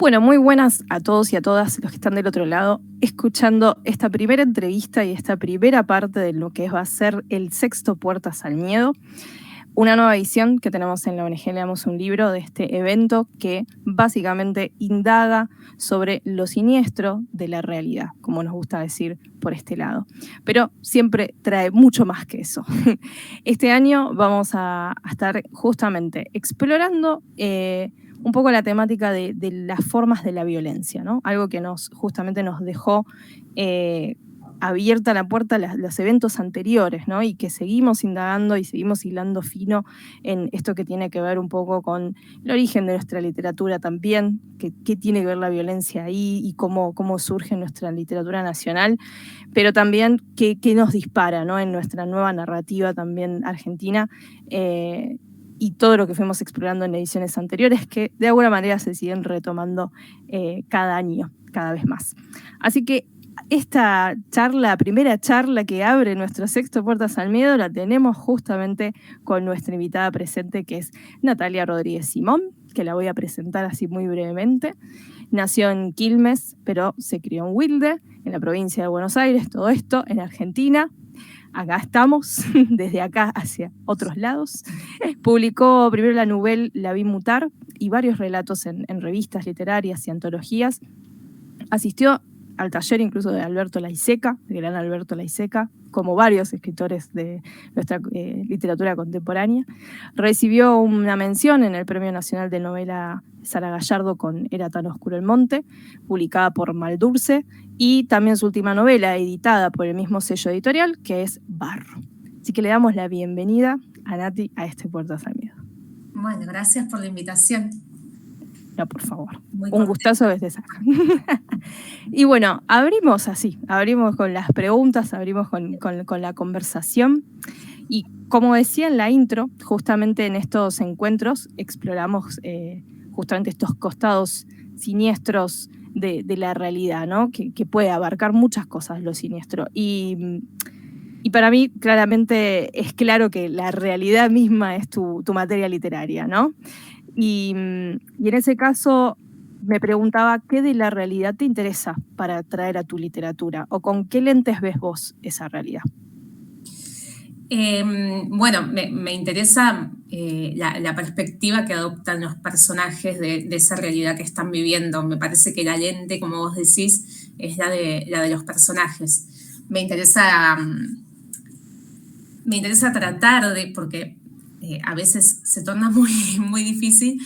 Bueno, muy buenas a todos y a todas los que están del otro lado, escuchando esta primera entrevista y esta primera parte de lo que va a ser el sexto Puertas al Miedo, una nueva edición que tenemos en la ONG Leamos un Libro de este evento que básicamente indaga sobre lo siniestro de la realidad, como nos gusta decir por este lado. Pero siempre trae mucho más que eso. Este año vamos a estar justamente explorando un poco la temática de las formas de la violencia, ¿no? Algo que justamente nos dejó abierta la puerta a los eventos anteriores, ¿no? Y que seguimos indagando y seguimos hilando fino en esto que tiene que ver un poco con el origen de nuestra literatura también, qué tiene que ver la violencia ahí y cómo surge nuestra literatura nacional, pero también qué nos dispara, ¿no? En nuestra nueva narrativa también argentina, y todo lo que fuimos explorando en ediciones anteriores, que de alguna manera se siguen retomando cada año, cada vez más. Así que esta charla, primera charla que abre nuestro sexto Puertas al Miedo, la tenemos justamente con nuestra invitada presente, que es Natalia Rodríguez Simón, que la voy a presentar así muy brevemente. Nació en Quilmes, pero se crió en Wilde, en la provincia de Buenos Aires, todo esto en Argentina. Acá estamos, desde acá hacia otros lados. Publicó primero la novela La vi mutar y varios relatos en revistas literarias y antologías. Asistió al taller incluso de Alberto Laiseca, el gran Alberto Laiseca, como varios escritores de nuestra literatura contemporánea. Recibió una mención en el Premio Nacional de Novela Sara Gallardo con Era tan oscuro el monte, publicada por Maldulce, y también su última novela, editada por el mismo sello editorial, que es Barro. Así que le damos la bienvenida a Nati a este Puertas al Miedo. Bueno, gracias por la invitación. No, por favor. Un gustazo desde acá. Y bueno, abrimos con las preguntas, abrimos con la conversación. Y como decía en la intro, justamente en estos encuentros exploramos justamente estos costados siniestros de la realidad, ¿no? Que puede abarcar muchas cosas lo siniestro. Y para mí, claramente, es claro que la realidad misma es tu materia literaria, ¿no? Y en ese caso me preguntaba, ¿qué de la realidad te interesa para traer a tu literatura? ¿O con qué lentes ves vos esa realidad? Bueno, me interesa la perspectiva que adoptan los personajes de esa realidad que están viviendo. Me parece que la lente, como vos decís, es la de los personajes. Me interesa tratar de, porque a veces se torna muy difícil,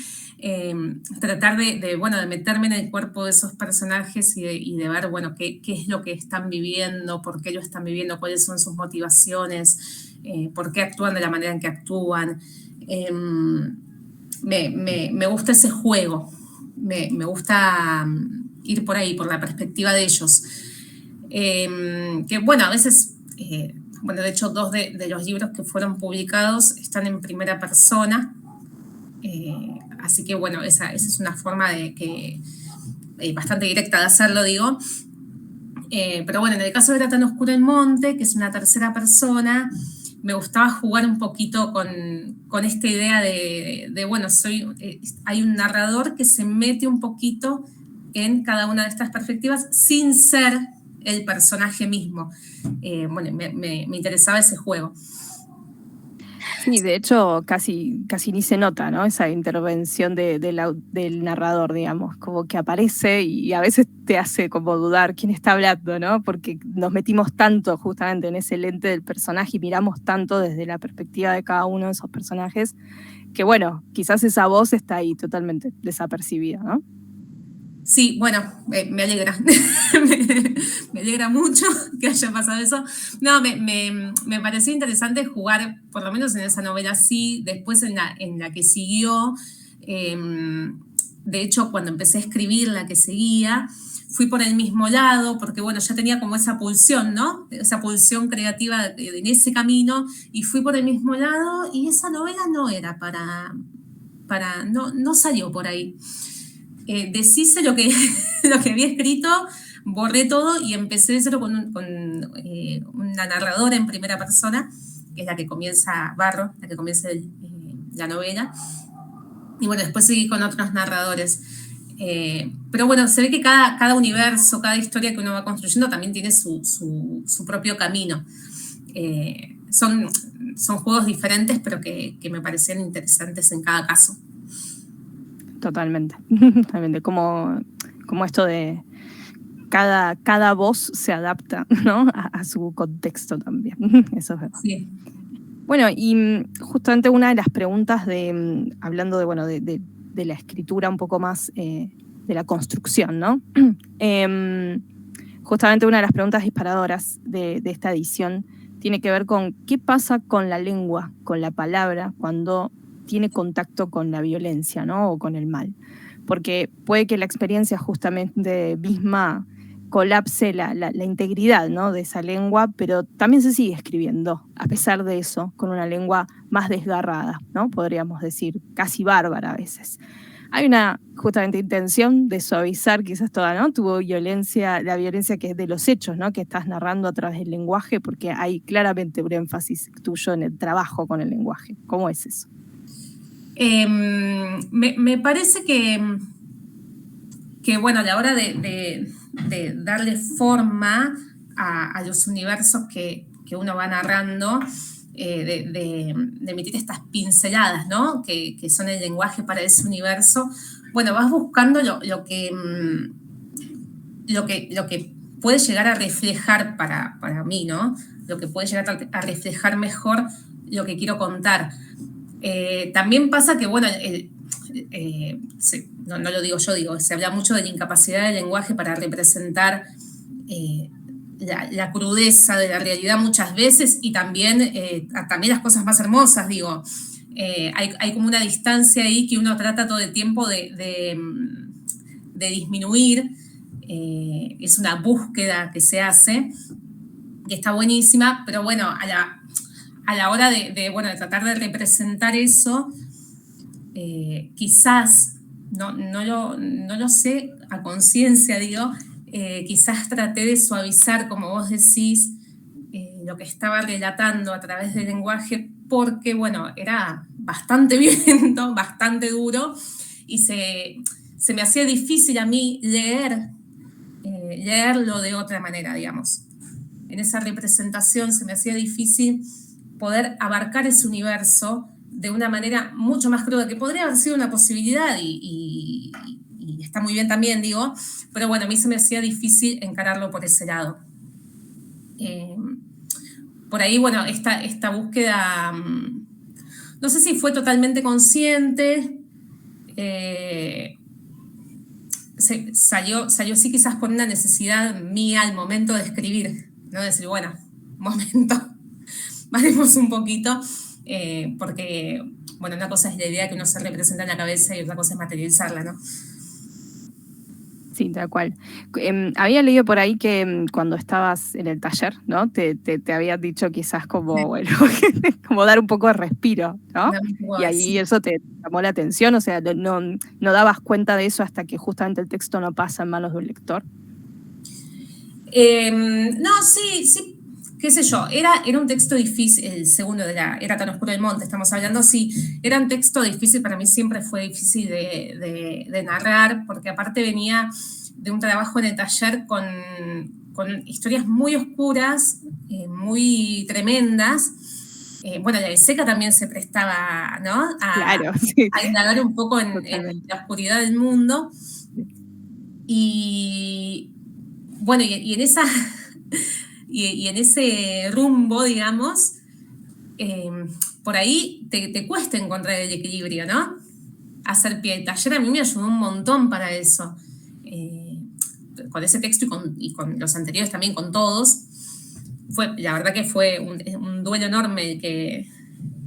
tratar de meterme en el cuerpo de esos personajes y de ver, bueno, qué es lo que están viviendo, por qué lo están viviendo, cuáles son sus motivaciones, por qué actúan de la manera en que actúan. Me gusta ese juego, me gusta ir por ahí, por la perspectiva de ellos. Que bueno, a veces... bueno, de hecho, dos de los libros que fueron publicados están en primera persona, así que bueno, esa es una forma de que bastante directa de hacerlo, digo. Pero bueno, en el caso de Era tan oscuro el monte, que es una tercera persona, me gustaba jugar un poquito con esta idea de bueno, hay un narrador que se mete un poquito en cada una de estas perspectivas sin ser el personaje mismo. Bueno, me interesaba ese juego. Sí, de hecho, casi ni se nota, ¿no? Esa intervención del narrador, digamos, como que aparece y a veces te hace como dudar quién está hablando, ¿no? Porque nos metimos tanto justamente en ese lente del personaje y miramos tanto desde la perspectiva de cada uno de esos personajes que, bueno, quizás esa voz está ahí totalmente desapercibida, ¿no? Sí, bueno, me alegra. Me alegra mucho que haya pasado eso. No, me pareció interesante jugar, por lo menos en esa novela sí, después en la que siguió. De hecho, cuando empecé a escribir la que seguía, fui por el mismo lado, porque bueno, ya tenía como esa pulsión, ¿no? Esa pulsión creativa en ese camino, y fui por el mismo lado, y esa novela no era no salió por ahí. Deshice lo que había escrito, borré todo y empecé de cero con una narradora en primera persona, que es la que comienza Barro, la que comienza la novela. Y bueno, después seguí con otros narradores. Pero bueno, se ve que cada universo, cada historia que uno va construyendo también tiene su propio camino. Son juegos diferentes, pero que me parecían interesantes en cada caso. Totalmente. Totalmente. Como esto de cada voz se adapta, ¿no? a su contexto también. Eso es verdad. Sí. Bueno, y justamente una de las preguntas hablando de la escritura un poco más de la construcción, ¿no? Justamente una de las preguntas disparadoras de esta edición tiene que ver con qué pasa con la lengua, con la palabra, cuando tiene contacto con la violencia, ¿no? O con el mal. Porque puede que la experiencia justamente misma colapse la integridad, ¿no? de esa lengua, pero también se sigue escribiendo, a pesar de eso, con una lengua más desgarrada, ¿no? Podríamos decir, casi bárbara a veces. Hay una justamente intención de suavizar quizás toda, ¿no? La violencia que es de los hechos, ¿no? Que estás narrando a través del lenguaje, porque hay claramente un énfasis tuyo en el trabajo con el lenguaje. ¿Cómo es eso? Me parece que bueno, a la hora de darle forma a los universos que uno va narrando, de emitir estas pinceladas, ¿no? Que son el lenguaje para ese universo. Bueno, vas buscando lo que puede llegar a reflejar para mí, ¿no? Lo que puede llegar a reflejar mejor lo que quiero contar. También pasa que, bueno, no lo digo yo, se habla mucho de la incapacidad del lenguaje para representar la crudeza de la realidad muchas veces, y también las cosas más hermosas, digo. Hay como una distancia ahí que uno trata todo el tiempo de disminuir. Es una búsqueda que se hace, que está buenísima, pero bueno, a la hora de tratar de representar eso, quizás, no lo sé a conciencia, digo, quizás traté de suavizar, como vos decís, lo que estaba relatando a través del lenguaje, porque, bueno, era bastante violento, bastante duro, y se me hacía difícil a mí leerlo de otra manera, digamos. En esa representación se me hacía difícil poder abarcar ese universo de una manera mucho más cruda, que podría haber sido una posibilidad y está muy bien también, digo, pero bueno, a mí se me hacía difícil encararlo por ese lado. Por ahí, bueno, esta búsqueda, no sé si fue totalmente consciente, salió sí quizás por una necesidad mía al momento de escribir, ¿no? Decir, bueno, momento, paremos un poquito, porque, bueno, una cosa es la idea que uno se representa en la cabeza y otra cosa es materializarla, ¿no? Sí, tal cual. Había leído por ahí que cuando estabas en el taller, ¿no? Te habían dicho quizás como, bueno, como dar un poco de respiro, ¿no? Y ahí eso te llamó la atención, o sea, no dabas cuenta de eso hasta que justamente el texto no pasa en manos de un lector. No, sí, qué sé yo, era un texto difícil, el segundo Era tan oscuro el monte, estamos hablando, sí, era un texto difícil, para mí siempre fue difícil de narrar, porque aparte venía de un trabajo en el taller con historias muy oscuras, muy tremendas. Bueno, la Seca también se prestaba, ¿no? Claro, sí. A indagar un poco en la oscuridad del mundo. Y bueno, y en esa... Y en ese rumbo, digamos, por ahí te cuesta encontrar el equilibrio, ¿no? Hacer pie. El taller a mí me ayudó un montón para eso. Con ese texto y con los anteriores también, con todos. La verdad que fue un duelo enorme el que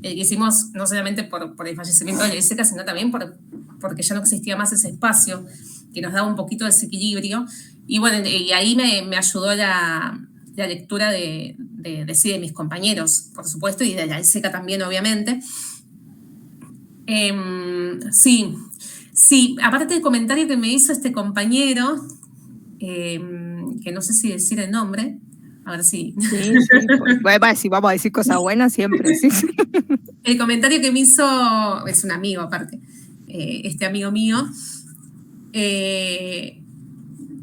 hicimos, no solamente por el fallecimiento de la Seca, sino también porque ya no existía más ese espacio que nos daba un poquito de desequilibrio. Y bueno, y ahí me ayudó la lectura de mis compañeros, por supuesto, y de la Seca también, obviamente. Sí, aparte del comentario que me hizo este compañero, que no sé si decir el nombre, a ver si... Sí, vamos a decir cosas buenas siempre, sí. El comentario que me hizo, es un amigo aparte, este amigo mío,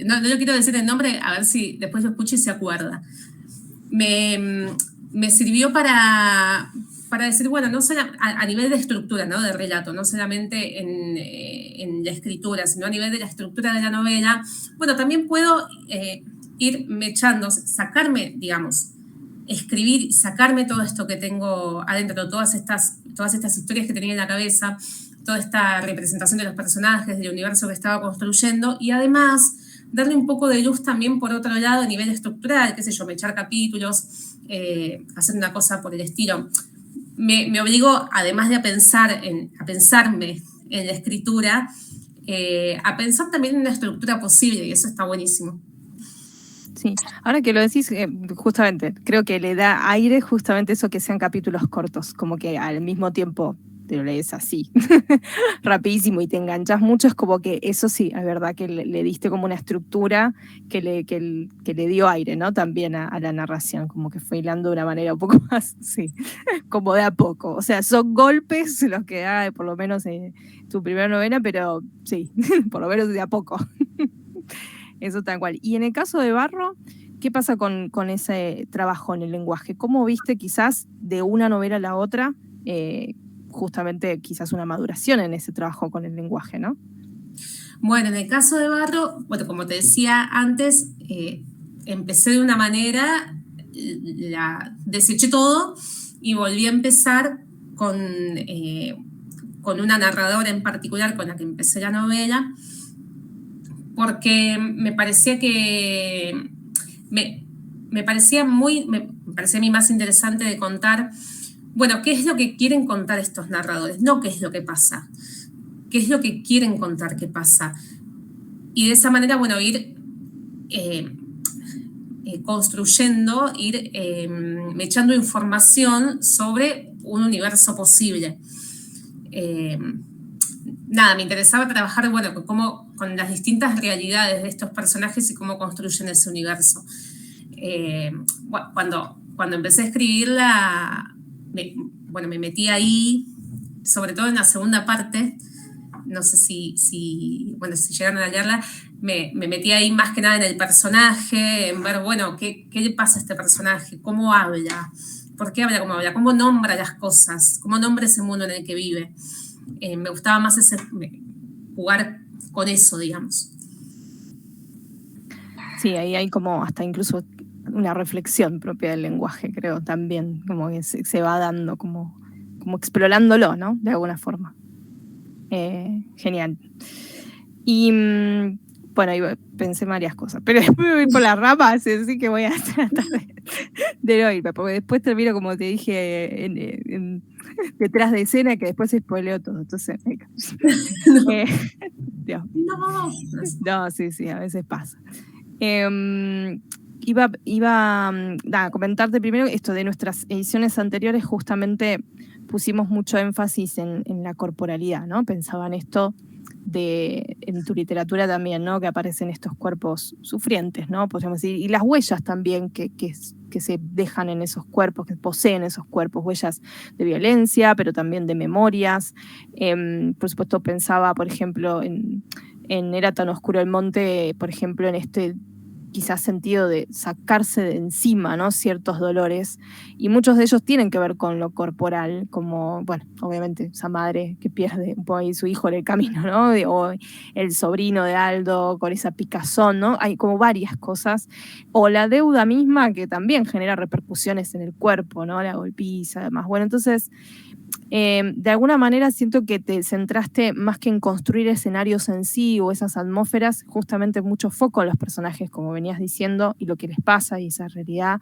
No quiero decir el nombre, a ver si después lo escucha y se acuerda. Me sirvió para decir, bueno, no solo a nivel de estructura, ¿no? De relato, no solamente en la escritura, sino a nivel de la estructura de la novela, bueno, también puedo ir mechando, sacarme, digamos, escribir y sacarme todo esto que tengo adentro, todas estas historias que tenía en la cabeza, toda esta representación de los personajes, del universo que estaba construyendo, y además darle un poco de luz también por otro lado a nivel estructural, qué sé yo, echar capítulos, hacer una cosa por el estilo. Me obligó, además de a pensarme en la escritura, a pensar también en una estructura posible, y eso está buenísimo. Sí, ahora que lo decís, justamente, creo que le da aire justamente eso que sean capítulos cortos, como que al mismo tiempo te lo lees así, rapidísimo y te enganchas mucho, es como que eso sí, es verdad que le diste como una estructura que le dio aire, ¿no? También a la narración, como que fue hilando de una manera un poco más, sí, como de a poco. O sea, son golpes los que da por lo menos tu primera novela, pero sí, por lo menos de a poco. Eso tal cual. Y en el caso de Barro, ¿qué pasa con ese trabajo en el lenguaje? ¿Cómo viste quizás de una novela a la otra, justamente quizás una maduración en ese trabajo con el lenguaje, ¿no? Bueno, en el caso de Barro, bueno, como te decía antes, empecé de una manera, deseché todo y volví a empezar con una narradora en particular con la que empecé la novela, porque me parecía que me parecía a mí más interesante de contar, bueno, qué es lo que quieren contar estos narradores, no qué es lo que pasa, qué es lo que quieren contar que pasa. Y de esa manera, bueno, ir construyendo, ir echando información sobre un universo posible. Nada, me interesaba trabajar, bueno, con las distintas realidades de estos personajes y cómo construyen ese universo. Cuando empecé a escribirla, me metí ahí, sobre todo en la segunda parte, no sé si llegaron a leerla, me metí ahí más que nada en el personaje, en ver, bueno, qué le pasa a este personaje, cómo habla, por qué habla, cómo nombra las cosas, cómo nombra ese mundo en el que vive. Me gustaba más jugar con eso, digamos. Sí, ahí hay como hasta incluso una reflexión propia del lenguaje, creo, también, como que se va dando, como explorándolo, ¿no? De alguna forma. Genial. Y bueno, pensé varias cosas, pero después me voy por las ramas, así que voy a tratar de no irme, porque después termino, como te dije, detrás de escena, que después se spoileo todo. Entonces, Dios. No, sí, a veces pasa. Iba a comentarte primero esto de nuestras ediciones anteriores, justamente pusimos mucho énfasis en la corporalidad, ¿no? Pensaba en esto en tu literatura también, ¿no? Que aparecen estos cuerpos sufrientes, ¿no? Podríamos decir, y las huellas también que se dejan en esos cuerpos, que poseen esos cuerpos, huellas de violencia, pero también de memorias. Por supuesto, pensaba, por ejemplo, en Era tan oscuro el monte, por ejemplo, en este quizás sentido de sacarse de encima, ¿no? Ciertos dolores, y muchos de ellos tienen que ver con lo corporal, como, bueno, obviamente esa madre que pierde un poco ahí su hijo en el camino, ¿no? O el sobrino de Aldo con esa picazón, ¿no? Hay como varias cosas, o la deuda misma que también genera repercusiones en el cuerpo, ¿no? La golpiza, además. Bueno, entonces de alguna manera siento que te centraste más que en construir escenarios en sí o esas atmósferas, justamente mucho foco en los personajes, como venías diciendo, y lo que les pasa y esa realidad.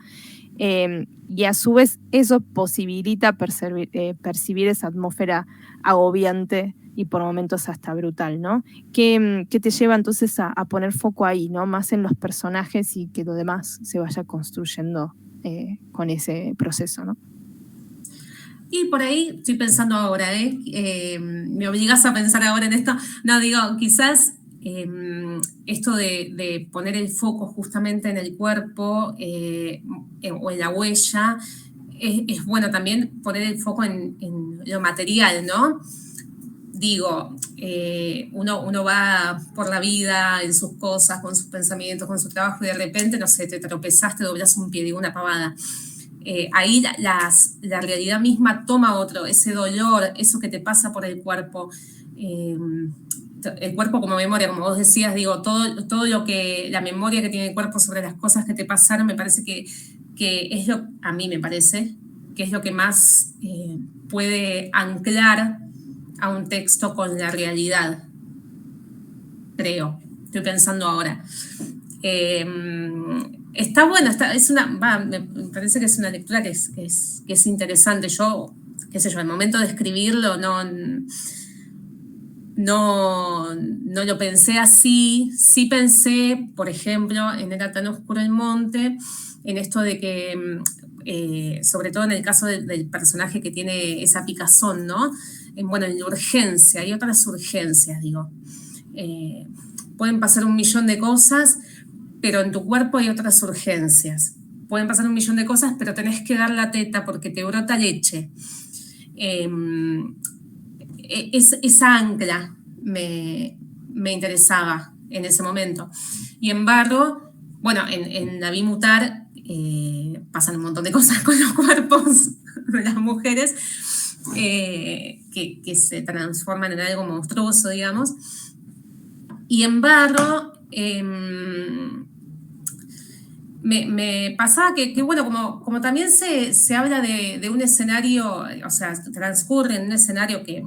Y a su vez eso posibilita percibir esa atmósfera agobiante y por momentos hasta brutal, ¿no? ¿Qué te lleva entonces a poner foco ahí, ¿no? Más en los personajes y que lo demás se vaya construyendo con ese proceso, ¿no? Y por ahí estoy pensando ahora, me obligas a pensar ahora en esto. No, digo, quizás esto de poner el foco justamente en el cuerpo o en la huella, es bueno también poner el foco en lo material, ¿no? digo, uno va por la vida en sus cosas, con sus pensamientos, con su trabajo, y de repente, no sé, te tropezaste, doblas un pie, digo una pavada. Ahí la realidad misma toma otro, ese dolor, eso que te pasa por el cuerpo como memoria, como vos decías, digo, todo lo que, la memoria que tiene el cuerpo sobre las cosas que te pasaron, me parece que es a mí me parece, que es lo que más puede anclar a un texto con la realidad, creo, estoy pensando ahora. Está bueno, me parece que es una lectura que es interesante. Yo, qué sé yo, el momento de escribirlo no lo pensé así. Sí pensé, por ejemplo, en Era tan oscuro el monte, en esto de que, sobre todo en el caso del personaje que tiene esa picazón, ¿no? Bueno, en la urgencia, hay otras urgencias, digo. Pueden pasar 1.000.000 de cosas, pero en tu cuerpo hay otras urgencias. Pueden pasar 1.000.000 de cosas, pero tenés que dar la teta porque te brota leche. Esa ancla me interesaba en ese momento. Y en Barro, bueno, en La vi mutar pasan un montón de cosas con los cuerpos de las mujeres que se transforman en algo monstruoso, digamos. Y en Barro me pasaba que bueno, como también se habla de un escenario, o sea, transcurre en un escenario que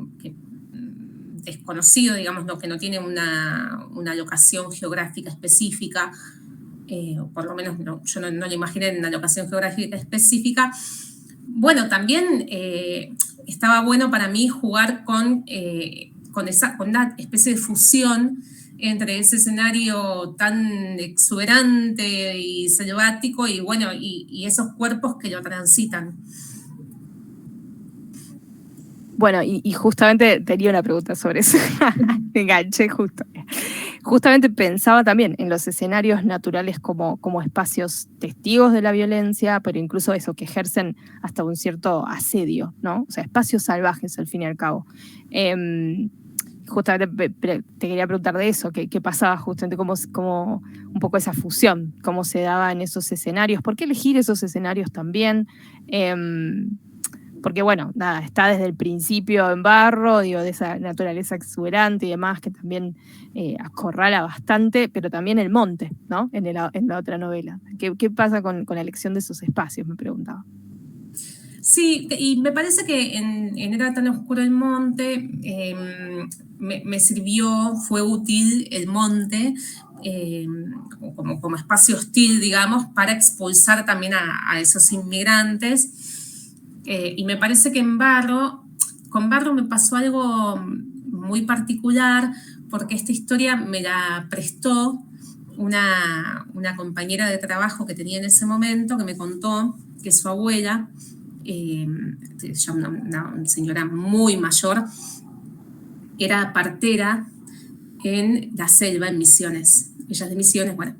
desconocido, digamos, que no tiene una locación geográfica específica, o por lo menos yo no lo imaginé en una locación geográfica específica. Bueno, también estaba bueno para mí jugar con una especie de fusión entre ese escenario tan exuberante y selvático y bueno, y esos cuerpos que lo transitan. Bueno, y justamente tenía una pregunta sobre eso. Me enganché justo. Justamente pensaba también en los escenarios naturales como espacios testigos de la violencia, pero incluso eso, que ejercen hasta un cierto asedio, ¿no? O sea, espacios salvajes al fin y al cabo. Justamente te quería preguntar de eso, qué pasaba justamente, cómo un poco esa fusión, cómo se daba en esos escenarios, por qué elegir esos escenarios también. Porque bueno, nada, está desde el principio en Barro, digo, de esa naturaleza exuberante y demás, que también acorrala bastante, pero también el monte, ¿no? En la otra novela. ¿Qué pasa con la elección de esos espacios? Me preguntaba. Sí, y me parece que en Era tan oscuro el monte me sirvió, fue útil el monte como espacio hostil, digamos, para expulsar también a esos inmigrantes. Y me parece que con Barro me pasó algo muy particular, porque esta historia me la prestó una compañera de trabajo que tenía en ese momento, que me contó que su abuela, ya una señora muy mayor, era partera en la selva, en Misiones. Ella es de Misiones, bueno.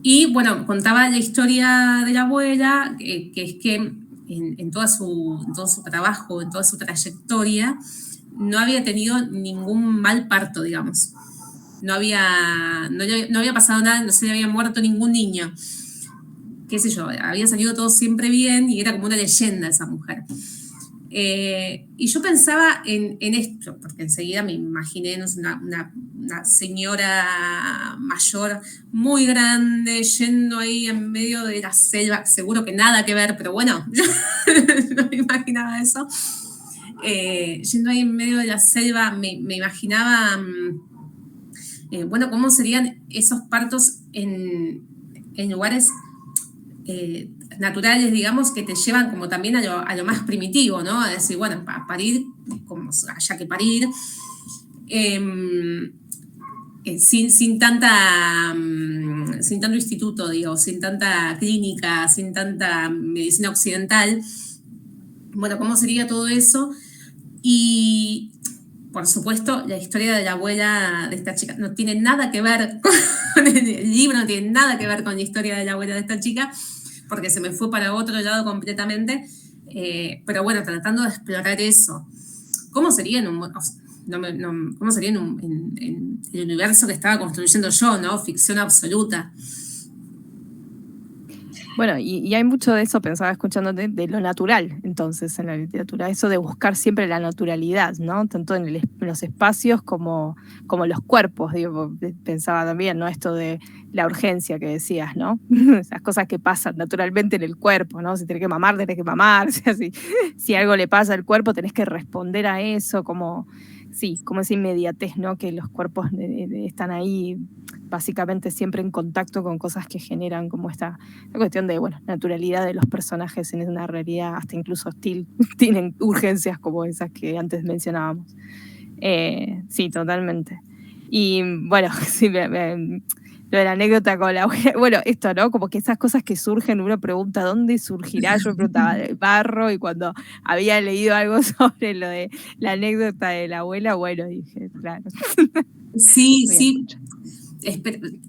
Y bueno, contaba la historia de la abuela, que es que en todo su trabajo, en toda su trayectoria, no había tenido ningún mal parto, digamos. No había pasado nada, no se le había muerto ningún niño. Qué sé yo, había salido todo siempre bien y era como una leyenda esa mujer. Y yo pensaba en esto, porque enseguida me imaginé, no sé, una señora mayor muy grande yendo ahí en medio de la selva, seguro que nada que ver, pero bueno, no me imaginaba eso. Yendo ahí en medio de la selva, me imaginaba, bueno, cómo serían esos partos en lugares naturales, digamos, que te llevan como también a lo más primitivo, ¿no? A decir, bueno, parir como haya que parir, sin tanto instituto, digo, sin tanta clínica, sin tanta medicina occidental. Bueno, ¿cómo sería todo eso? Y, por supuesto, la historia de la abuela de esta chica no tiene nada que ver con el libro, no tiene nada que ver con la historia de la abuela de esta chica, porque se me fue para otro lado completamente, pero bueno, tratando de explorar eso. ¿Cómo sería ¿cómo sería en el universo que estaba construyendo yo, ¿no? Ficción absoluta. Bueno, y hay mucho de eso, pensaba escuchándote, de lo natural, entonces, en la literatura, eso de buscar siempre la naturalidad, ¿no? Tanto en los espacios como los cuerpos, digo, pensaba también, ¿no? Esto de la urgencia que decías, ¿no? Esas cosas que pasan naturalmente en el cuerpo, ¿no? Si tenés que mamar, tenés que mamar, o sea, si algo le pasa al cuerpo, tenés que responder a eso, como, sí, como esa inmediatez, ¿no? Que los cuerpos están ahí básicamente siempre en contacto con cosas que generan como esta cuestión de, bueno, naturalidad de los personajes en una realidad hasta incluso hostil, tienen urgencias como esas que antes mencionábamos. Sí, totalmente. Y bueno, sí, lo de la anécdota con la abuela, bueno, esto, ¿no? Como que esas cosas que surgen, uno pregunta, ¿dónde surgirá? Yo me preguntaba del barro, y cuando había leído algo sobre lo de la anécdota de la abuela, bueno, dije, claro. Sí, sí.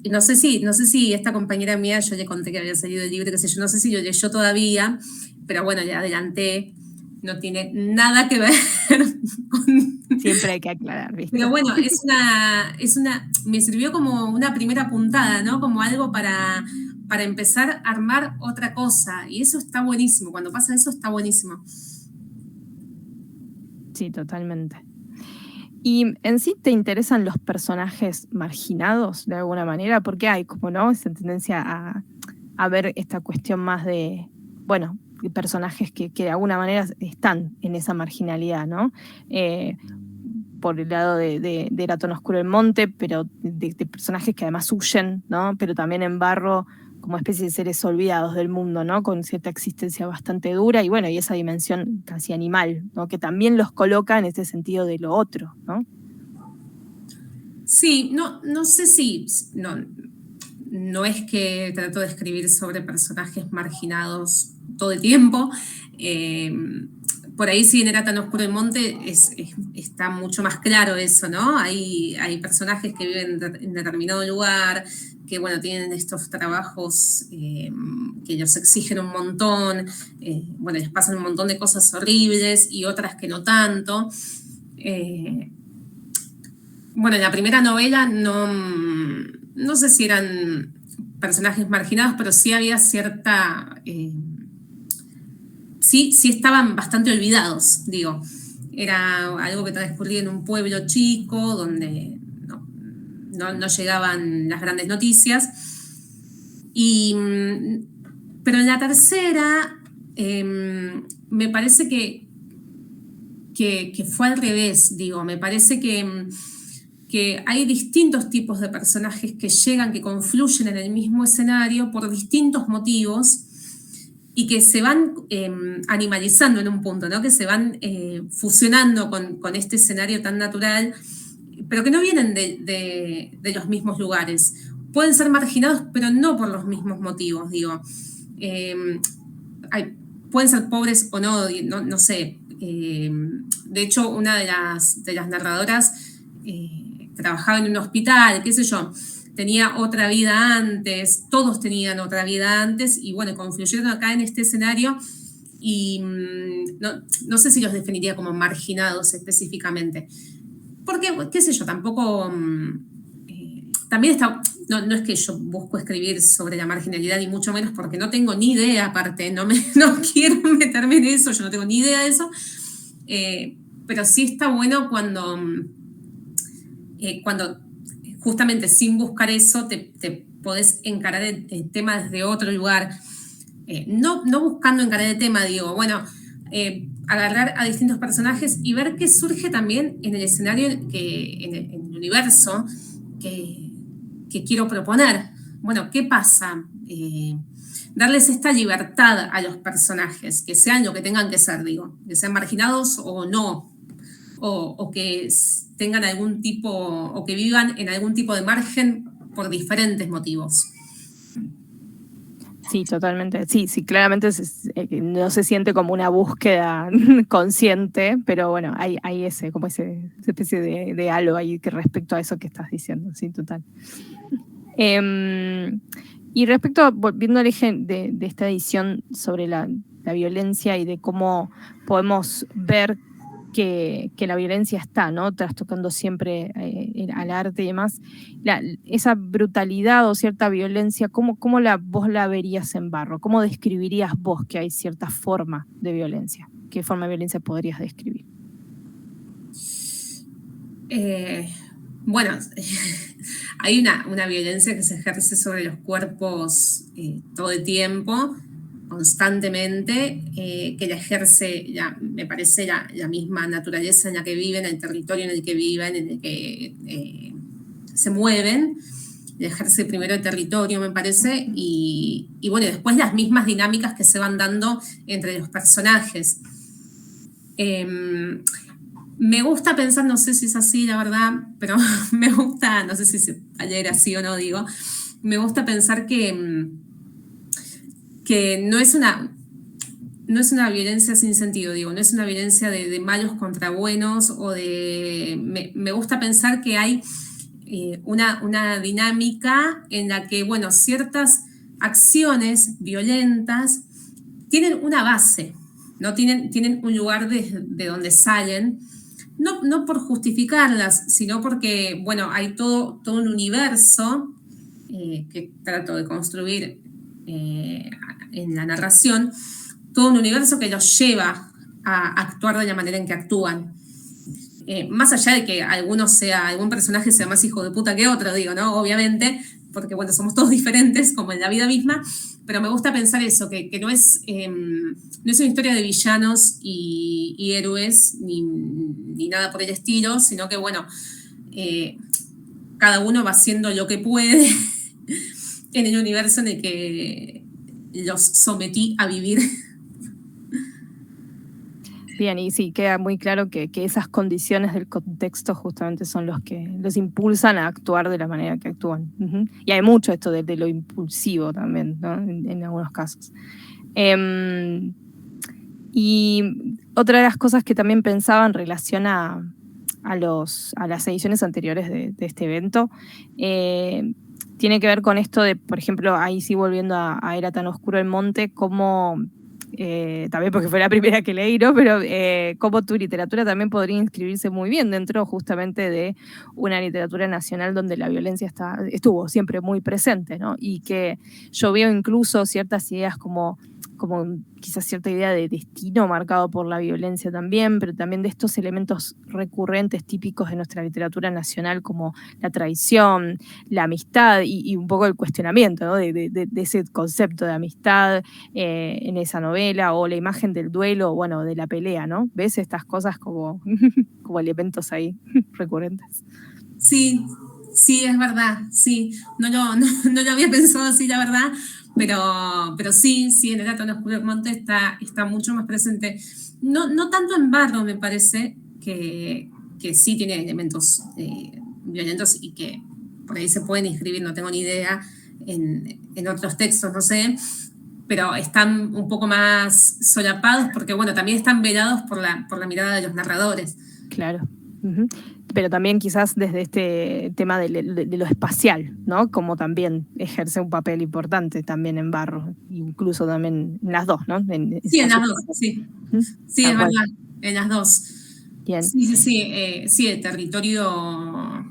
No sé si esta compañera mía, yo le conté que había salido el libro, qué sé yo, no sé si lo leyó todavía, pero bueno, ya adelanté, no tiene nada que ver con... Siempre hay que aclarar, ¿viste? Pero bueno, me sirvió como una primera puntada, ¿no? Como algo para empezar a armar otra cosa, y eso está buenísimo, cuando pasa eso está buenísimo. Sí, totalmente. ¿Y en sí te interesan los personajes marginados de alguna manera? Porque hay, como no, esa tendencia a ver esta cuestión más de, bueno, personajes que de alguna manera están en esa marginalidad, ¿no? Por el lado de Era tan oscuro el monte, pero de personajes que además huyen, ¿no? Pero también en Barro como especie de seres olvidados del mundo, ¿no? Con cierta existencia bastante dura y bueno, y esa dimensión casi animal, ¿no? Que también los coloca en este sentido de lo otro, ¿no? Sí, no sé si, no es que trato de escribir sobre personajes marginados todo el tiempo. Por ahí sí en Era tan oscuro el monte está mucho más claro eso, ¿no? Hay personajes que viven en determinado lugar, que bueno, tienen estos trabajos que ellos exigen un montón, bueno, les pasan un montón de cosas horribles y otras que no tanto. Bueno, en la primera novela no sé si eran personajes marginados, pero sí había cierta... sí estaban bastante olvidados, digo. Era algo que transcurría en un pueblo chico donde no llegaban las grandes noticias. Pero en la tercera me parece que fue al revés, digo. Me parece que hay distintos tipos de personajes que llegan, que confluyen en el mismo escenario por distintos motivos y que se van animalizando en un punto, ¿no? Que se van fusionando con este escenario tan natural, pero que no vienen de los mismos lugares. Pueden ser marginados, pero no por los mismos motivos, digo. Pueden ser pobres o no, no sé. De hecho, una de las narradoras trabajaba en un hospital, qué sé yo, tenía otra vida antes, todos tenían otra vida antes, y bueno, confluyeron acá en este escenario, y no sé si los definiría como marginados específicamente. Porque, qué sé yo, tampoco... también está... No es que yo busco escribir sobre la marginalidad, ni mucho menos, porque no tengo ni idea, aparte, no quiero meterme en eso, yo no tengo ni idea de eso, pero sí está bueno cuando justamente sin buscar eso te podés encarar el tema desde otro lugar, no buscando encarar el tema, digo, bueno, agarrar a distintos personajes y ver qué surge también en el escenario, en el universo que quiero proponer. Bueno, ¿qué pasa? Darles esta libertad a los personajes, que sean lo que tengan que ser, digo, que sean marginados o no, o que tengan algún tipo, o que vivan en algún tipo de margen por diferentes motivos. Sí, totalmente. Sí, claramente no se siente como una búsqueda consciente, pero bueno, hay como esa especie de halo ahí que respecto a eso que estás diciendo, sí, total. Y respecto, volviendo al eje de esta edición sobre la violencia y de cómo podemos ver que la violencia está, ¿no? Trastocando siempre al arte y demás. Esa brutalidad o cierta violencia, ¿cómo vos la verías en Barro? ¿Cómo describirías vos que hay cierta forma de violencia? ¿Qué forma de violencia podrías describir? Bueno, hay una violencia que se ejerce sobre los cuerpos todo el tiempo, constantemente, que la ejerce, me parece, la misma naturaleza en la que viven, el territorio en el que viven, en el que se mueven. La ejerce primero el territorio, me parece, y bueno, después las mismas dinámicas que se van dando entre los personajes. Me gusta pensar, no sé si es así, la verdad, pero me gusta, no sé si se ayer así o no, digo, me gusta pensar que no es una violencia sin sentido, digo, no es una violencia de malos contra buenos, o me gusta pensar que hay una dinámica en la que, bueno, ciertas acciones violentas tienen una base, ¿no? Tienen un lugar de donde salen, no por justificarlas, sino porque, bueno, hay todo un universo que trato de construir en la narración, todo un universo que los lleva a actuar de la manera en que actúan. Más allá de que algún personaje sea más hijo de puta que otro, digo, ¿no? Obviamente, porque, bueno, somos todos diferentes, como en la vida misma, pero me gusta pensar eso, que no es una historia de villanos y héroes, ni nada por el estilo, sino que, bueno, cada uno va haciendo lo que puede en el universo en el que los sometí a vivir. Bien, y sí, queda muy claro que esas condiciones del contexto justamente son los que los impulsan a actuar de la manera que actúan. Y hay mucho esto de lo impulsivo también, ¿no? En algunos casos. Y otra de las cosas que también pensaba en relación a las ediciones anteriores de este evento, tiene que ver con esto de, por ejemplo, ahí sí volviendo a Era tan oscuro el monte, cómo, también porque fue la primera que leí, ¿no? Pero cómo tu literatura también podría inscribirse muy bien dentro justamente de una literatura nacional donde la violencia estuvo siempre muy presente, ¿no? Y que yo veo incluso ciertas ideas como quizás cierta idea de destino marcado por la violencia también, pero también de estos elementos recurrentes típicos de nuestra literatura nacional como la traición, la amistad y un poco el cuestionamiento, ¿no? de ese concepto de amistad en esa novela, o la imagen del duelo, bueno, de la pelea, ¿no? ¿Ves estas cosas como, como elementos ahí recurrentes? Sí, sí, es verdad, sí. No lo había pensado así, la verdad, pero sí, en el Atón Oscuro del Monte está mucho más presente. No tanto en Barro, me parece, que sí tiene elementos violentos y que por ahí se pueden inscribir, no tengo ni idea, en otros textos, no sé, pero están un poco más solapados porque, bueno, también están velados por la mirada de los narradores. Claro. Pero también quizás desde este tema de lo espacial, ¿no? Como también ejerce un papel importante también en Barro, incluso también en las dos, ¿no? Sí, en las dos, sí. Sí, es verdad, en las dos. Bien. Sí, el territorio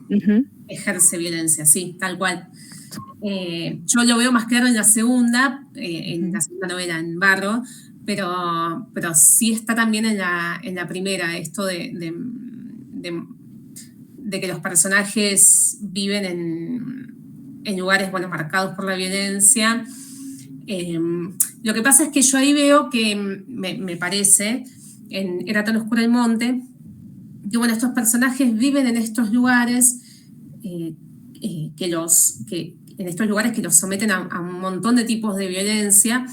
ejerce violencia, sí, tal cual. Yo lo veo más claro en la segunda novela, en Barro, pero sí está también en la primera, esto de que los personajes viven en lugares, bueno, marcados por la violencia. Lo que pasa es que yo ahí veo que me parece, en Era tan oscuro el monte, que, bueno, estos personajes viven en estos lugares que en estos lugares que los someten a un montón de tipos de violencia,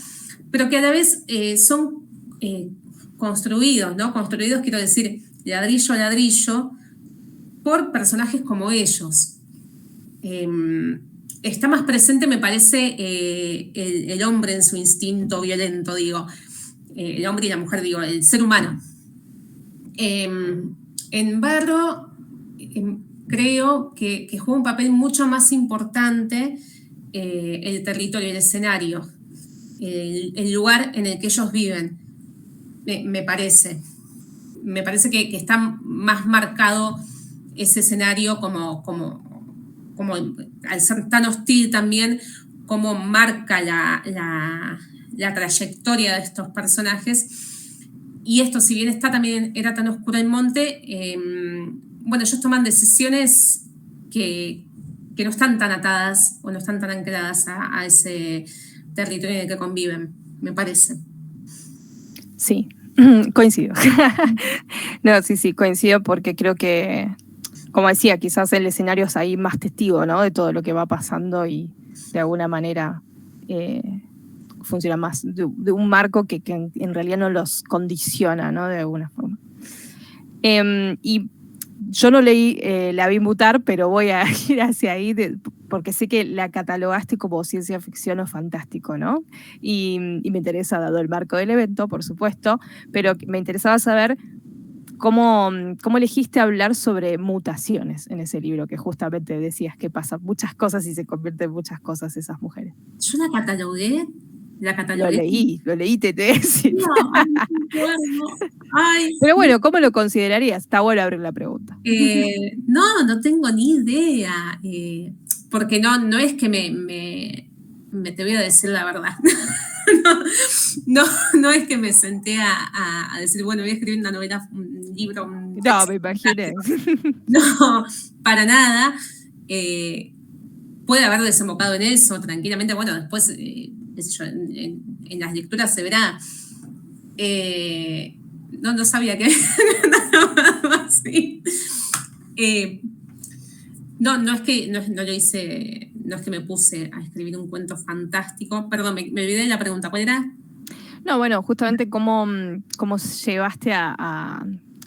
pero que a la vez son construidos, ¿no? Construidos, quiero decir, ladrillo a ladrillo, por personajes como ellos. Está más presente, me parece, el hombre en su instinto violento, digo, el hombre y la mujer, digo, el ser humano. En Barro creo que juega un papel mucho más importante el territorio, el escenario, el lugar en el que ellos viven, me parece. me parece que está más marcado ese escenario como al ser tan hostil también, cómo marca la trayectoria de estos personajes. Y esto, si bien era tan oscuro el monte, bueno, ellos toman decisiones que no están tan atadas o no están tan ancladas a ese territorio en el que conviven, me parece. Sí, coincido. No, sí, coincido porque creo que, como decía, quizás el escenario es ahí más testigo, ¿no? De todo lo que va pasando y de alguna manera funciona más de un marco que en realidad no los condiciona, ¿no? De alguna forma. Y yo no leí La vi mutar, pero voy a ir hacia ahí porque sé que la catalogaste como ciencia ficción o fantástico, ¿no? Y me interesa, dado el marco del evento, por supuesto, pero me interesaba saber cómo elegiste hablar sobre mutaciones en ese libro, que justamente decías que pasan muchas cosas y se convierten en muchas cosas esas mujeres. Yo la catalogué. Lo leí, te decís. No, ay, Pero bueno, ¿cómo lo considerarías? Está bueno abrir la pregunta. no tengo ni idea, porque no es que te voy a decir la verdad. No es que me senté a decir, bueno, voy a escribir una novela, un libro, un texto. No, me imaginé. No, para nada. Puede haber desembocado en eso tranquilamente. Bueno, después, qué sé yo, en las lecturas se verá. No sabía que nada así. No es que no lo hice, no es que me puse a escribir un cuento fantástico. Perdón, me olvidé de la pregunta. ¿Cuál era? No, bueno, justamente cómo llegaste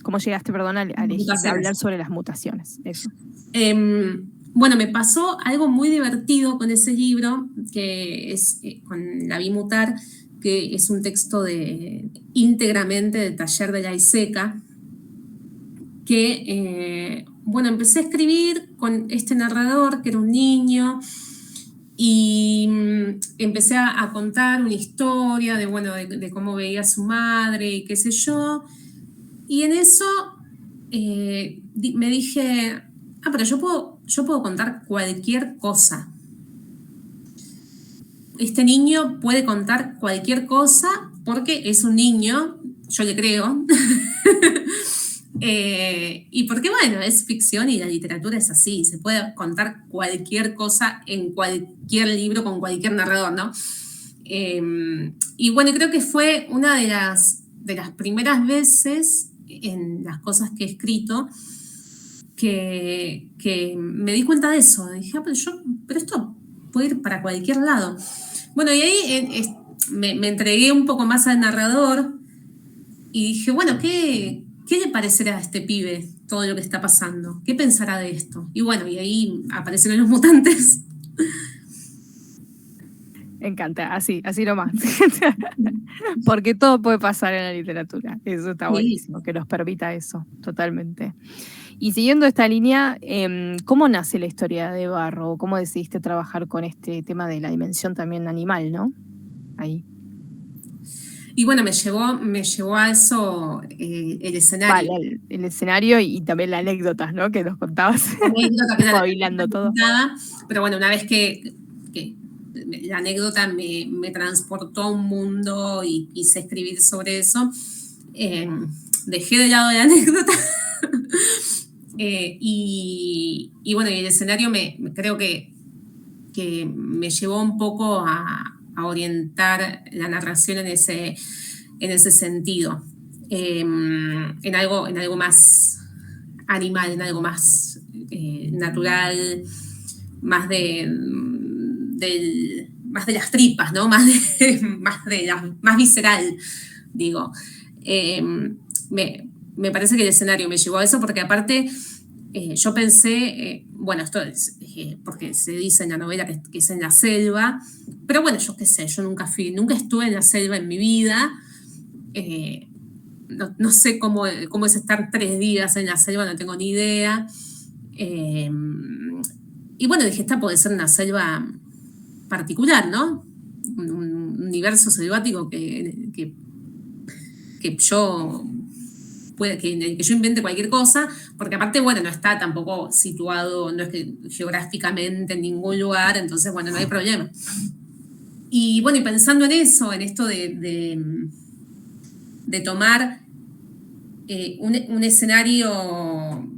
cómo llegaste, perdón, a elegir hablar sobre las mutaciones. Eso. Bueno, me pasó algo muy divertido con ese libro, que es con La vi mutar, que es un texto íntegramente del taller de la ISECA, que, bueno, empecé a escribir con este narrador, que era un niño, y empecé a contar una historia de cómo veía a su madre y qué sé yo, y en eso me dije, pero yo puedo contar cualquier cosa. Este niño puede contar cualquier cosa porque es un niño, yo le creo. Y porque, bueno, es ficción y la literatura es así, se puede contar cualquier cosa en cualquier libro con cualquier narrador, ¿no? Y bueno, creo que fue una de las primeras veces en las cosas que he escrito que me di cuenta de eso. Dije, pero esto puede ir para cualquier lado. Bueno, y ahí me entregué un poco más al narrador y dije, bueno, ¿qué le parecerá a este pibe todo lo que está pasando? ¿Qué pensará de esto? Y bueno, y ahí aparecieron los mutantes. Me encanta, así nomás. Porque todo puede pasar en la literatura. Eso está buenísimo, que nos permita eso, totalmente. Y siguiendo esta línea, ¿cómo nace la historia de Barro? ¿Cómo decidiste trabajar con este tema de la dimensión también animal, ¿no? Ahí. Y bueno, me llevó a eso el escenario. Vale, el escenario y también las anécdotas, ¿no? Que nos contabas. La anécdota, que bailando todo. Pero bueno, una vez que la anécdota me transportó a un mundo y quise escribir sobre eso, dejé de lado la anécdota. Y bueno, y el escenario creo que me llevó un poco a orientar la narración en ese sentido, en algo más animal, en algo más natural, más de las tripas, ¿no? Más visceral, digo. Me parece que el escenario me llevó a eso porque aparte yo pensé, bueno, esto es porque se dice en la novela que es en la selva, pero bueno, yo qué sé, yo nunca estuve en la selva en mi vida, no sé cómo es estar 3 días en la selva, no tengo ni idea. Y bueno, dije, esta puede ser una selva particular, ¿no? Un universo selvático que yo que yo invente cualquier cosa, porque aparte, bueno, no está tampoco situado, no es que geográficamente en ningún lugar, entonces, bueno, no hay problema. Y bueno, y pensando en eso, en esto de tomar un escenario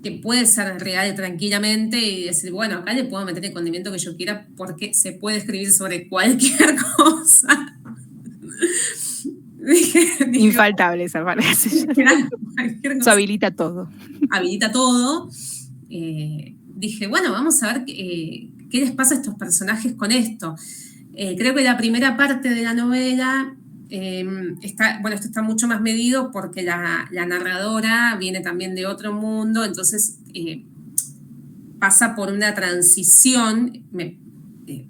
que puede ser real tranquilamente y decir, bueno, acá le puedo meter el condimento que yo quiera porque se puede escribir sobre cualquier cosa. Infaltable esa frase. Eso habilita todo. Habilita todo. Dije, bueno, vamos a ver qué les pasa a estos personajes con esto. Creo que la primera parte de la novela esto está mucho más medido porque la narradora viene también de otro mundo, entonces pasa por una transición,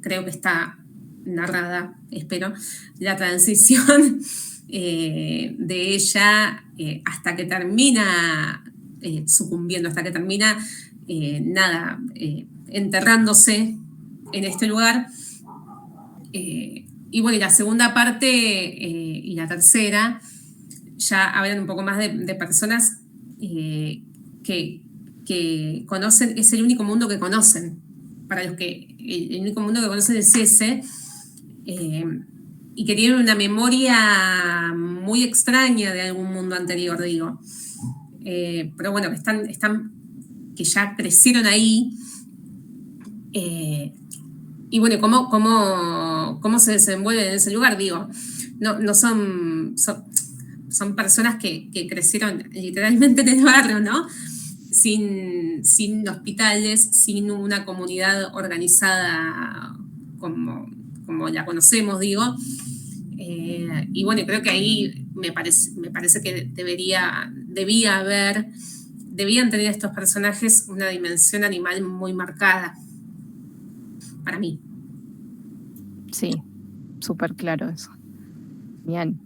creo que está narrada, espero, la transición de ella hasta que termina sucumbiendo, hasta que termina enterrándose en este lugar. Y bueno, y la segunda parte y la tercera ya hablan un poco más de personas que conocen, es el único mundo que conocen. Para los que el único mundo que conocen es ese, y que tienen una memoria muy extraña de algún mundo anterior, digo. Pero bueno, que ya crecieron ahí. Y bueno, ¿cómo se desenvuelven en ese lugar? Digo, no son personas que crecieron literalmente en el barrio, ¿no? Sin hospitales, sin una comunidad organizada como la conocemos, digo. Y bueno, creo que ahí me parece que debían tener estos personajes una dimensión animal muy marcada. Para mí. Sí, súper claro eso. Bien.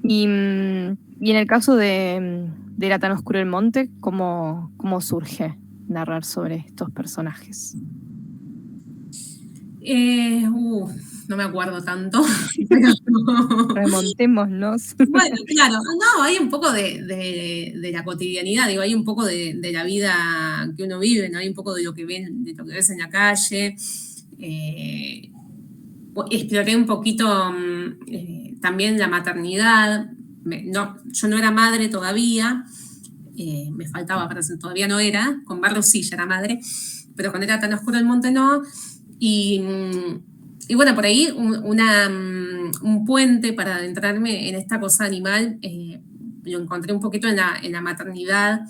Y en el caso de Era tan oscuro el monte, ¿cómo surge narrar sobre estos personajes? No me acuerdo tanto. Remontémonos. Bueno, claro, no, hay un poco de la cotidianidad, digo, hay un poco de la vida que uno vive, ¿no? Hay un poco de lo que ves en la calle. Exploré un poquito también la maternidad. Yo no era madre todavía, me faltaba para ser, todavía no era, con Barros sí ya era madre, pero con Era tan oscuro el monte no. Y bueno, por ahí un puente para adentrarme en esta cosa animal, lo encontré un poquito en la maternidad,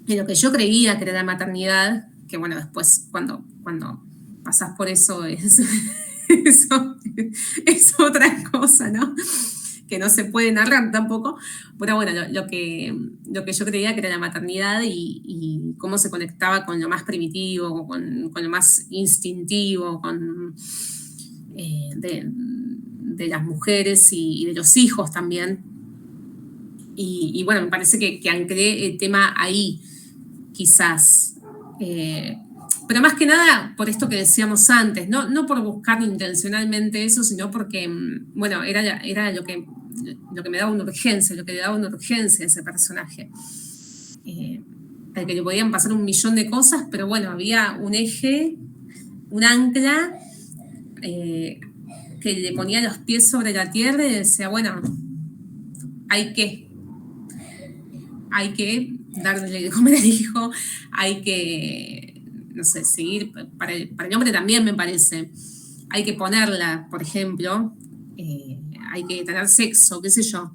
en lo que yo creía que era la maternidad, que bueno, después cuando pasás por eso es otra cosa, ¿no? Que no se puede narrar tampoco, pero bueno, lo que yo creía que era la maternidad y cómo se conectaba con lo más primitivo, con lo más instintivo, de las mujeres y de los hijos también. Y bueno, me parece que anclé el tema ahí, quizás. Pero más que nada por esto que decíamos antes, no por buscar intencionalmente eso, sino porque, bueno, era lo que me daba una urgencia, lo que le daba una urgencia a ese personaje. Al que le podían pasar 1.000.000 de cosas, pero bueno, había un eje, un ancla, que le ponía los pies sobre la tierra y decía, bueno, hay que darle de comer al hijo, hay que, no sé, seguir, para el hombre también me parece, hay que ponerla, por ejemplo, hay que tener sexo, qué sé yo.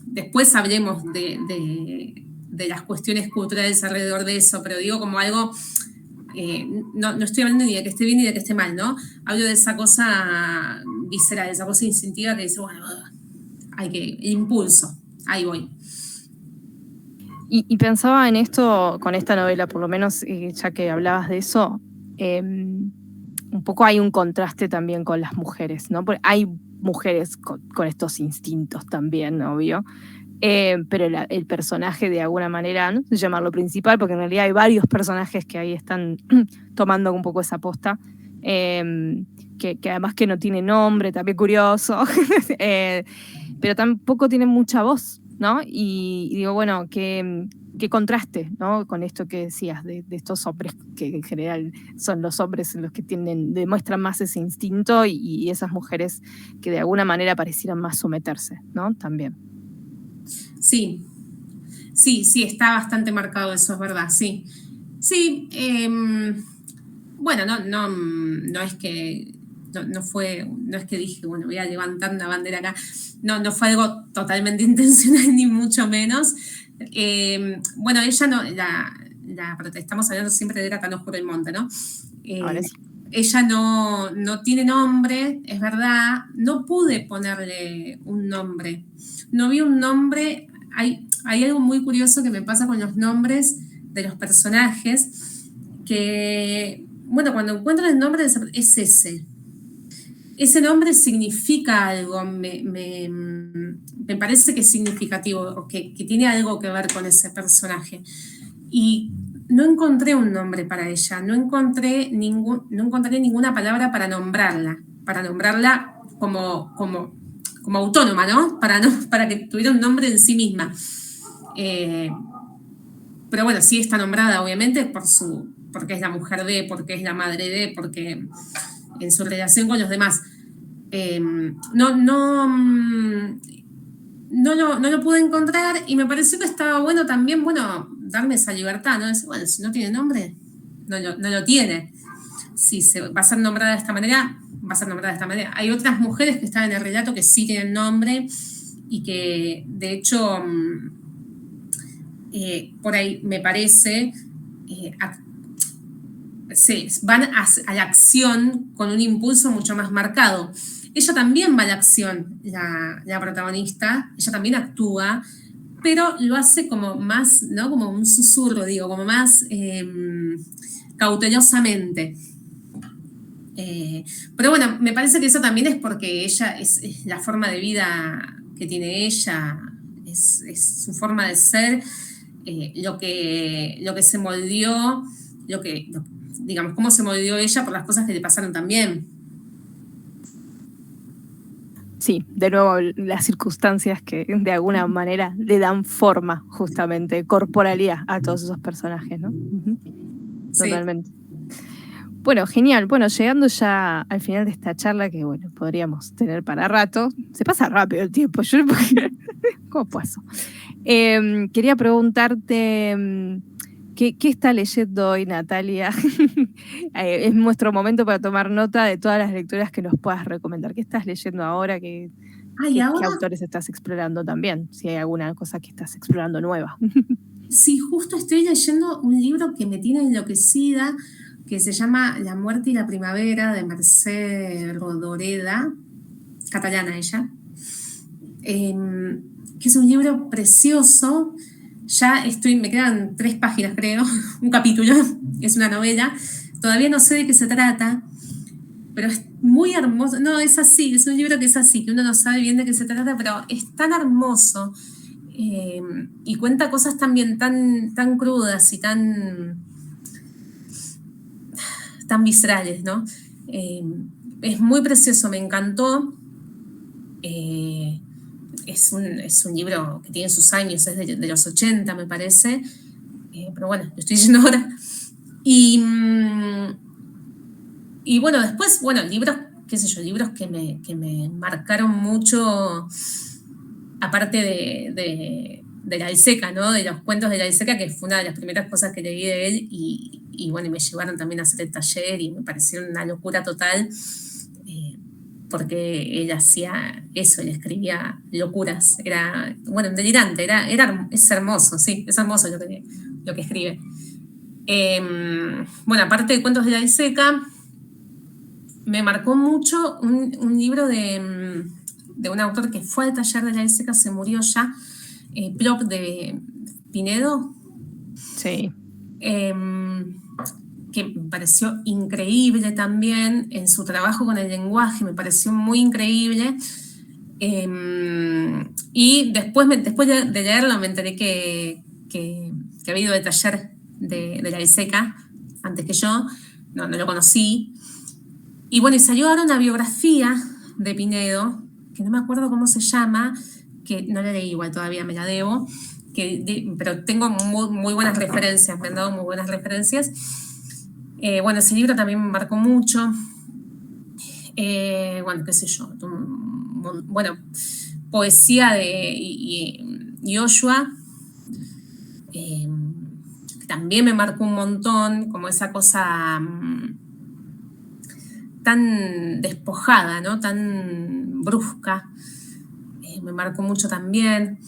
Después hablemos de las cuestiones culturales alrededor de eso, pero digo como algo, no estoy hablando ni de que esté bien ni de que esté mal, ¿no? Hablo de esa cosa visceral, de esa cosa instintiva que dice, bueno, el impulso, ahí voy. Y pensaba en esto con esta novela, por lo menos ya que hablabas de eso, un poco hay un contraste también con las mujeres, ¿no? Porque hay mujeres con estos instintos también, obvio, pero el personaje de alguna manera, no sé llamarlo principal, porque en realidad hay varios personajes que ahí están tomando un poco esa posta, que además que no tiene nombre, también curioso, pero tampoco tiene mucha voz. ¿no? Y digo, bueno, qué contraste, ¿no? Con esto que decías de estos hombres que en general son los hombres los que demuestran más ese instinto y esas mujeres que de alguna manera parecieran más someterse, ¿no? También. Sí, sí, está bastante marcado eso, es verdad, sí. Sí, bueno, no es que no es que dije, bueno, voy a levantar una bandera acá. No fue algo totalmente intencional, ni mucho menos. Bueno, ella no, estamos hablando siempre de Era tan oscuro el monte, ¿no? Ahora sí. Ella no tiene nombre, es verdad. No pude ponerle un nombre. No vi un nombre. Hay algo muy curioso que me pasa con los nombres de los personajes, que, bueno, cuando encuentro el nombre es ese. Ese nombre significa algo, me parece que es significativo, que tiene algo que ver con ese personaje. Y no encontré un nombre para ella, no encontré ninguna palabra para nombrarla como autónoma, ¿no? Para que tuviera un nombre en sí misma. Pero bueno, sí está nombrada, obviamente, porque es la mujer de, porque es la madre de, porque en su relación con los demás. No lo pude encontrar y me pareció que estaba bueno también, bueno, darme esa libertad, ¿no? Decir, bueno, si no tiene nombre, no lo tiene. Si va a ser nombrada de esta manera, va a ser nombrada de esta manera. Hay otras mujeres que están en el relato que sí tienen nombre y que, de hecho, por ahí me parece, van a la acción con un impulso mucho más marcado. Ella también va a la acción, la protagonista, ella también actúa, pero lo hace como más, ¿no? Como un susurro, digo, como más cautelosamente. Pero bueno, me parece que eso también es porque ella es la forma de vida que tiene ella, es su forma de ser, lo que se moldeó, digamos, cómo se moldeó ella por las cosas que le pasaron también. Sí, de nuevo las circunstancias que de alguna manera le dan forma, justamente, corporalidad a todos esos personajes, ¿no? Sí. Totalmente. Bueno, genial. Bueno, llegando ya al final de esta charla, que bueno, podríamos tener para rato. Se pasa rápido el tiempo. ¿Cómo pasó? Quería preguntarte, ¿qué está leyendo hoy, Natalia? Es nuestro momento para tomar nota de todas las lecturas que nos puedas recomendar. ¿Qué estás leyendo ahora? ¿Qué autores estás explorando también? Si hay alguna cosa que estás explorando nueva. Sí, justo estoy leyendo un libro que me tiene enloquecida, que se llama La muerte y la primavera, de Mercè Rodoreda, catalana ella, que es un libro precioso. Ya me quedan 3 páginas, creo, un capítulo, es una novela. Todavía no sé de qué se trata, pero es muy hermoso. No, es así, es un libro que es así, que uno no sabe bien de qué se trata, pero es tan hermoso. Y cuenta cosas también tan crudas y tan viscerales, ¿no? Es muy precioso, me encantó. Es un libro que tiene sus años, es de los 80, me parece. Pero bueno, lo estoy leyendo ahora. Y bueno, después, bueno, libros, qué sé yo, libros que me marcaron mucho, aparte de La Iseca, ¿no? De los cuentos de La Iseca, que fue una de las primeras cosas que leí de él, y bueno, me llevaron también a hacer el taller y me pareció una locura total, porque él hacía eso, él escribía locuras, era, bueno, delirante, es hermoso, sí, es hermoso lo que escribe. Bueno, aparte de cuentos de La Iseca, me marcó mucho un libro de un autor que fue al taller de La Iseca, se murió ya, Plop de Pinedo. Sí. Que me pareció increíble también en su trabajo con el lenguaje, me pareció muy increíble. Y después de leerlo me enteré que había ido de taller de La Iseca antes que yo, no lo conocí. Y bueno, y salió ahora una biografía de Pinedo, que no me acuerdo cómo se llama, que no la leí igual todavía, me la debo, pero tengo muy, muy buenas referencias, me han dado muy buenas referencias. Bueno, ese libro también me marcó mucho. Bueno, qué sé yo, bueno, poesía de Joshua, que también me marcó un montón, como esa cosa tan despojada, ¿no? Tan brusca, me marcó mucho también.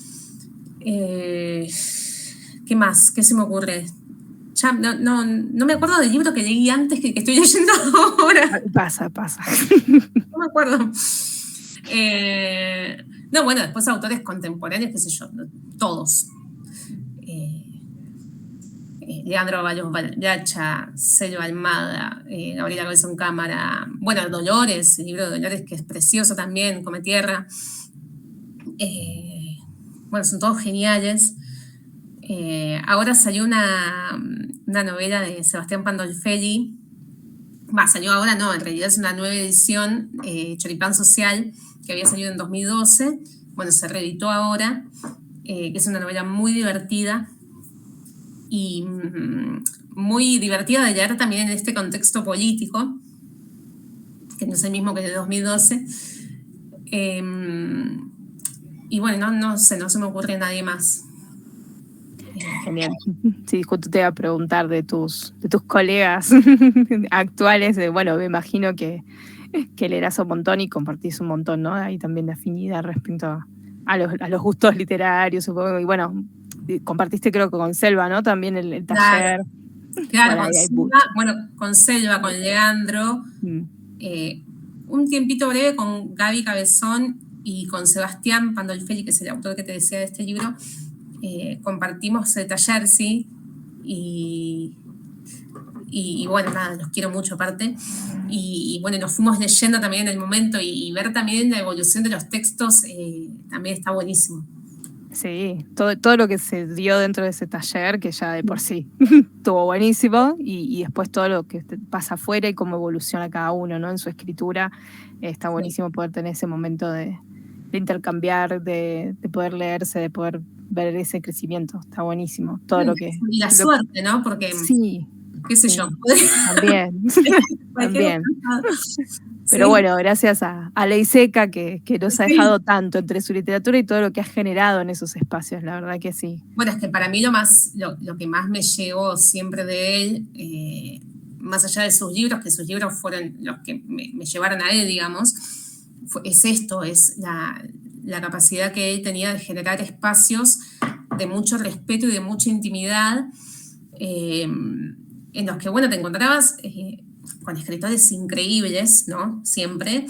¿Qué más? ¿Qué se me ocurre? Ya no me acuerdo del libro que leí antes que estoy leyendo ahora. Pasa. No me acuerdo. No, bueno, después autores contemporáneos, qué sé yo, todos. Leandro Barros Balacha, Celio Almada, Gabriela Golson Cámara, bueno, Dolores, el libro de Dolores que es precioso también, Come Tierra. Bueno, son todos geniales. Ahora salió una novela de Sebastián Pandolfelli. Salió ahora, no, en realidad es una nueva edición, Choripán Social, que había salido en 2012. Bueno, se reeditó ahora, que es una novela muy divertida y muy divertida de leer también en este contexto político, que no es el mismo que el de 2012. Y bueno, no se me ocurre nadie más. Genial. Sí, justo te iba a preguntar de tus colegas actuales. Bueno, me imagino que leerás un montón y compartís un montón, ¿no? Hay también de afinidad respecto a los gustos literarios, supongo. Y bueno, compartiste creo que con Selva, ¿no? También el taller. Claro, bueno, con Selva, con Leandro. Un tiempito breve con Gaby Cabezón y con Sebastián Pandolfelli, que es el autor que te decía de este libro. Compartimos el taller, sí, y bueno, nada, los quiero mucho aparte, y bueno, nos fuimos leyendo también en el momento, y ver también la evolución de los textos también está buenísimo. Sí, todo lo que se dio dentro de ese taller, que ya de por sí estuvo buenísimo, y después todo lo que pasa afuera y cómo evoluciona cada uno, ¿no? En su escritura, está buenísimo poder tener ese momento de intercambiar, de poder leerse, de poder ver ese crecimiento. Está buenísimo. Todo lo que... Y la suerte, ¿no? Porque, sí, qué sé yo. También. También. Pero bueno, gracias a Ley Seca que nos ha dejado tanto entre su literatura y todo lo que ha generado en esos espacios, la verdad que sí. Bueno, es que para mí lo que más me llegó siempre de él, más allá de sus libros, que sus libros fueron los que me llevaron a él, digamos, es esto, es la capacidad que él tenía de generar espacios de mucho respeto y de mucha intimidad, en los que, bueno, te encontrabas con escritores increíbles, ¿no? Siempre,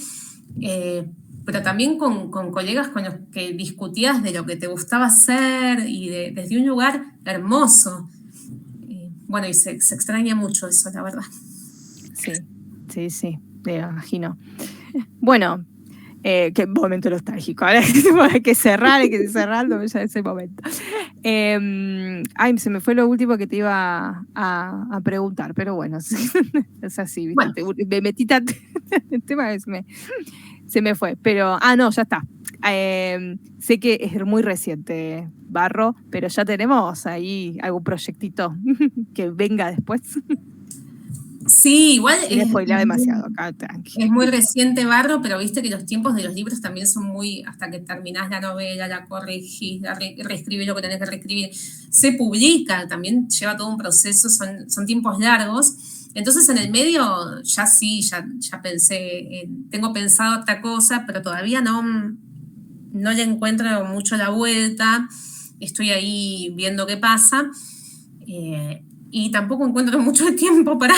pero también con colegas con los que discutías de lo que te gustaba hacer y desde un lugar hermoso. Bueno, y se extraña mucho eso, la verdad. Sí, me imagino. Bueno, qué momento nostálgico. Ahora hay que cerrar ya ese momento. Se me fue lo último que te iba a preguntar, pero bueno, es así, ¿viste? Bueno. Me metí tanto el tema que se me fue, pero, no, ya está. Sé que es muy reciente, Barro, pero ya tenemos ahí algún proyectito que venga después. Sí, igual demasiado acá, tranqui. Es muy reciente, Barro, pero viste que los tiempos de los libros también son muy, hasta que terminás la novela, la corregís, reescribís lo que tenés que reescribir, se publica, también lleva todo un proceso, son tiempos largos. Entonces en el medio ya pensé, tengo pensado otra cosa, pero todavía no le encuentro mucho la vuelta, estoy ahí viendo qué pasa, y tampoco encuentro mucho el tiempo para...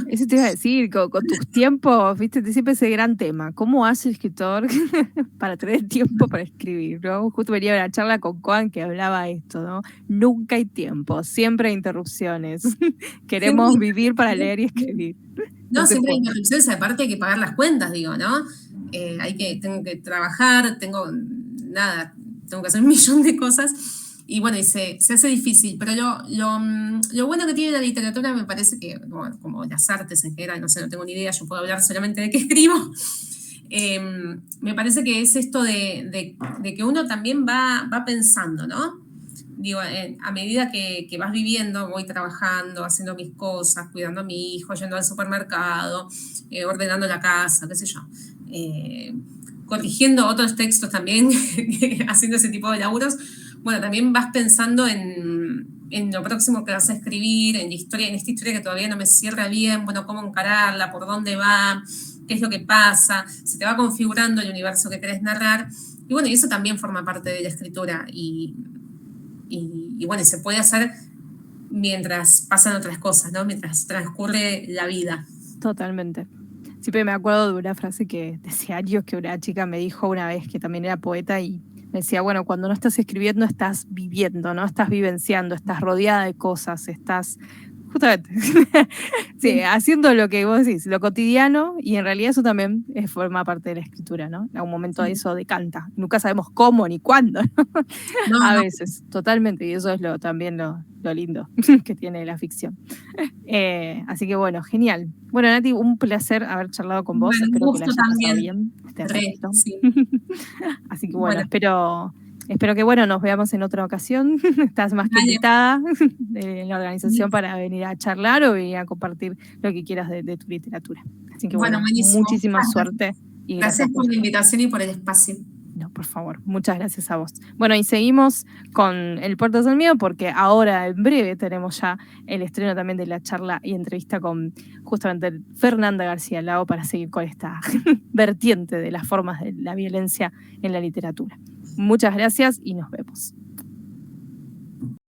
Eso te iba a decir, con tus tiempos, viste, siempre ese gran tema. ¿Cómo hace el escritor para tener tiempo para escribir? ¿No? Justo venía a una charla con Juan que hablaba esto, ¿no? Nunca hay tiempo, siempre hay interrupciones. Queremos vivir para leer y escribir. No, siempre hay interrupciones, aparte hay que pagar las cuentas, digo, ¿no? Tengo que trabajar, tengo que hacer un millón de cosas. Y bueno, se hace difícil, pero lo bueno que tiene la literatura me parece que, bueno, como las artes en general, no sé, no tengo ni idea, yo puedo hablar solamente de que escribo, Me parece que es esto de que uno también va pensando, ¿no? Digo, a medida que vas viviendo, voy trabajando, haciendo mis cosas, cuidando a mi hijo, yendo al supermercado, ordenando la casa, qué sé yo. Corrigiendo otros textos también, haciendo ese tipo de laburos. Bueno, también vas pensando en lo próximo que vas a escribir, en esta historia que todavía no me cierra bien, bueno, cómo encararla, por dónde va, qué es lo que pasa, se te va configurando el universo que querés narrar, y bueno, y eso también forma parte de la escritura, y bueno, y se puede hacer mientras pasan otras cosas, ¿no? Mientras transcurre la vida. Totalmente. Siempre me acuerdo de una frase que decía años que una chica me dijo una vez, que también era poeta, y me decía, bueno, cuando no estás escribiendo estás viviendo, ¿no? Estás vivenciando, estás rodeada de cosas, estás justamente sí, haciendo lo que vos decís, lo cotidiano, y en realidad eso también forma parte de la escritura, ¿no? En algún momento eso decanta. Nunca sabemos cómo ni cuándo, ¿no? No, A no, veces, totalmente, y eso es también lo lindo que tiene la ficción. Así que bueno, genial. Bueno, Nati, un placer haber charlado con vos. bueno, un Espero que la gusto haya pasado también. bien este ratito. Sí. Así que bueno, Bueno, espero que bueno, nos veamos en otra ocasión. Estás más que dale. invitada de la organización para venir a charlar o venir a compartir lo que quieras de tu literatura. Así que Bueno, bueno, buenísimo. muchísima Muchas gracias. suerte y Gracias gracias por por la estar. invitación y por el espacio. No, por favor, muchas gracias a vos. Bueno, y seguimos con El Puerto del Miedo, porque ahora en breve tenemos ya el estreno también de la charla y entrevista con justamente Fernanda García Lao para seguir con esta vertiente de las formas de la violencia en la literatura. Muchas gracias y nos vemos.